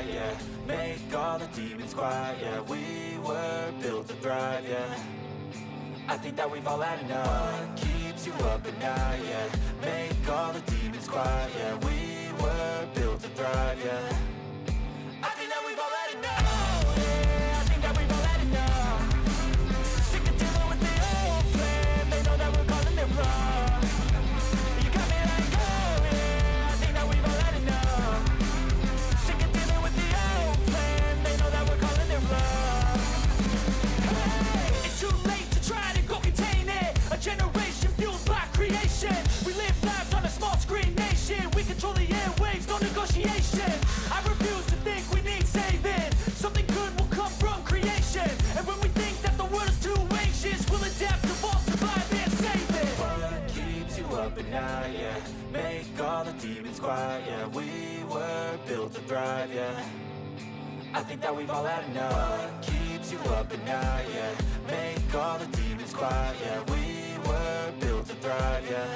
night, yeah. Make all the demons quiet, yeah. We were built to thrive, yeah. I think that we've all had enough. What keeps you up at night, yeah. Make all the demons quiet, yeah. We were built to thrive, yeah. I think that we've all had enough. Oh yeah, I think that we've all had enough. Sick of dealing with the old plan. They know that we're calling it wrong. You got me like, oh yeah, I think that we've all had enough. Sick of dealing with the old plan. They know that we're calling it wrong. Hey, it's too late to try to go contain it. A generation fueled by creation. We live lives on a small screen nation. We control the airwaves, no negotiation. I refuse to think we need saving. Something good will come from creation. And when we think that the world is too anxious, we'll adapt, evolve, survive and save it. What keeps you up at night, yeah. Make all the demons quiet, yeah. We were built to thrive, yeah. I think that we've all had enough. What keeps you up at night, yeah. Make all the demons quiet, yeah. We were built to thrive, yeah.